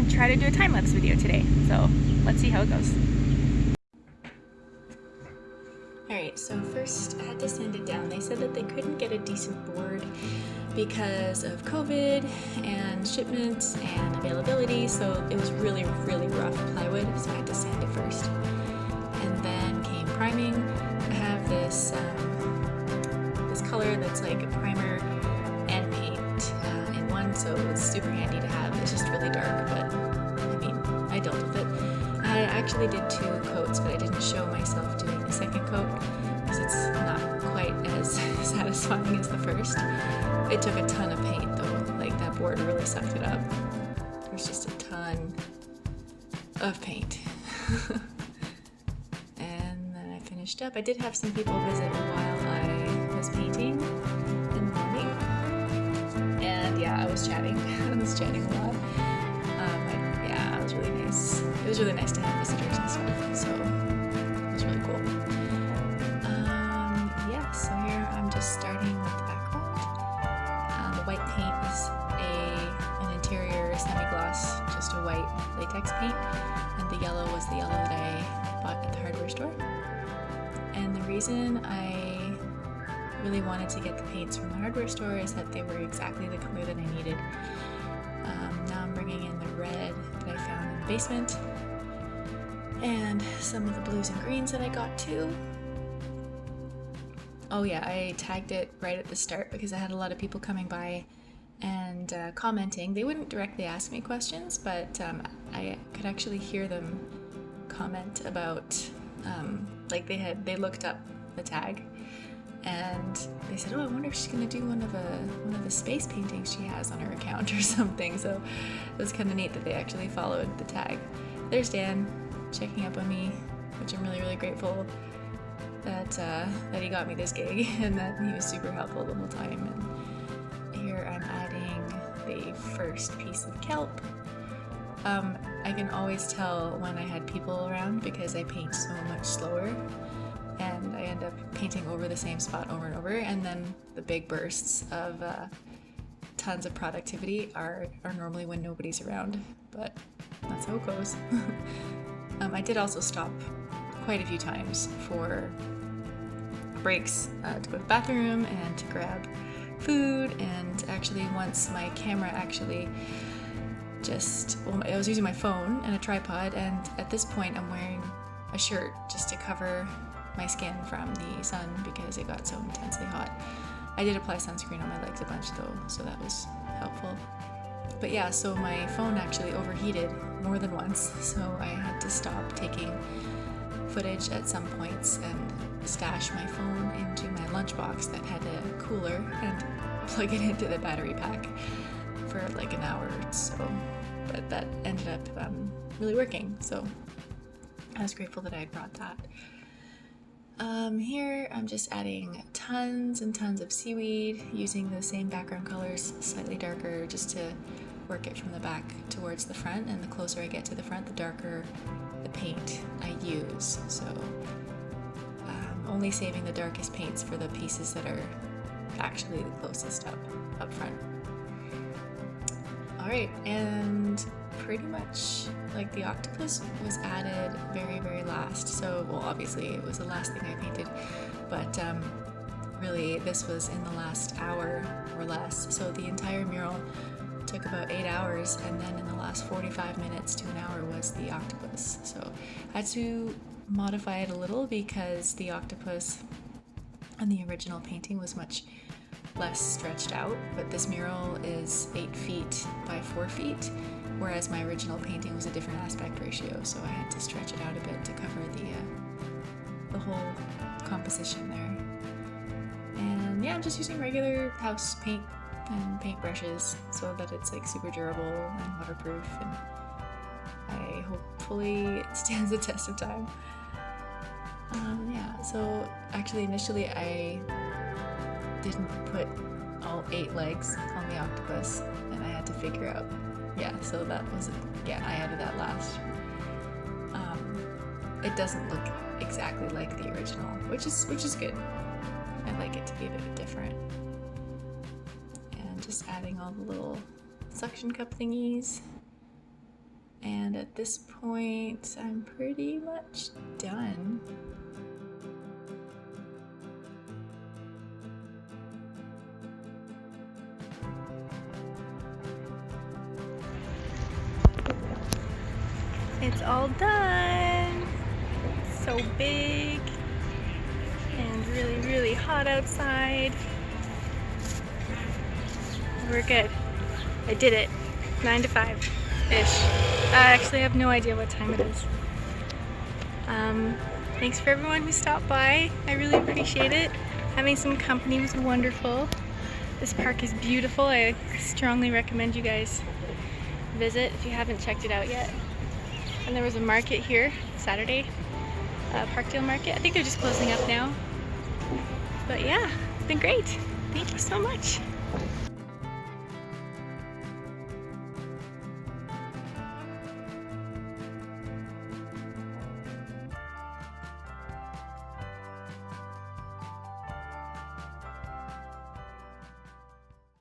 gonna try to do a time-lapse video today. So let's see how it goes. Alright, so first I had to sand it down. They said that they couldn't get a decent board because of COVID and shipments and availability, so it was really rough plywood, so I had to sand it first. And then came priming. I have this this color that's like a primer and paint in one, so it's super handy to have. It's just really dark, but I mean, I dealt with it. I actually did 2 coats, but I didn't show myself doing the second coat because it's not quite as satisfying as the first. It took a ton of paint though, like that board really sucked it up. There's just a ton of paint. And then I finished up. I did have some people visit while I was painting in the morning. And yeah, I was chatting. I was chatting a lot. Yeah, it was really nice. It was really nice to have visitors and stuff, so it was really cool. Yeah, so here I'm just starting with the background. The white paint is an interior semi-gloss, just a white latex paint, and the yellow was the yellow that I bought at the hardware store. And the reason I really wanted to get the paints from the hardware store is that they were exactly the color that I needed. Now I'm bringing in the red that I found in the basement and some of the blues and greens that I got too. Oh yeah, I tagged it right at the start because I had a lot of people coming by and commenting. They wouldn't directly ask me questions, but I could actually hear them comment about, like they looked up the tag and they said, oh, I wonder if she's gonna do one of the space paintings she has on her account or something. So it was kind of neat that they actually followed the tag. There's Dan checking up on me, which I'm really grateful that he got me this gig and that he was super helpful the whole time. And here I'm adding the first piece of kelp. I can always tell when I had people around because I paint so much slower and I end up painting over the same spot over and over, and then the big bursts of tons of productivity are normally when nobody's around, but that's how it goes. I did also stop quite a few times for breaks to go to the bathroom and to grab food, and actually once my camera actually I was using my phone and a tripod, and at this point I'm wearing a shirt just to cover my skin from the sun because it got so intensely hot. I did apply sunscreen on my legs a bunch though, so that was helpful. But yeah, so my phone actually overheated more than once, so I had to stop taking footage at some points and stash my phone into my lunchbox that had a cooler and plug it into the battery pack for like an hour or so. But that ended up really working, so I was grateful that I had brought that. Here I'm just adding tons and tons of seaweed using the same background colors, slightly darker, just to work it from the back towards the front, and the closer I get to the front, the darker the paint I use. So only saving the darkest paints for the pieces that are actually the closest up front. Alright, and pretty much like the octopus was added very last, so well obviously it was the last thing I painted, but really this was in the last hour or less, so the entire mural took about 8 hours, and then in the last 45 minutes to an hour was the octopus. So I had to modify it a little because the octopus on the original painting was much less stretched out, but this mural is 8 feet by 4 feet, whereas my original painting was a different aspect ratio, so I had to stretch it out a bit to cover the whole composition there. And yeah, I'm just using regular house paint and paint brushes so that it's like super durable and waterproof, and I hopefully it stands the test of time. Yeah, so actually initially I didn't put all 8 legs on the octopus, and I had to figure out, yeah, so that was, again, I added that last. It doesn't look exactly like the original, which is good. I like it to be a bit different. And just adding all the little suction cup thingies. And at this point, I'm pretty much done. It's all done. It's so big and really, really hot outside. We're good. I did it. 9 to 5-ish. I actually have no idea what time it is. Thanks for everyone who stopped by. I really appreciate it. Having some company was wonderful. This park is beautiful. I strongly recommend you guys visit if you haven't checked it out yet. And there was a market here Saturday, Parkdale Market. I think they're just closing up now. But yeah, it's been great. Thank you so much.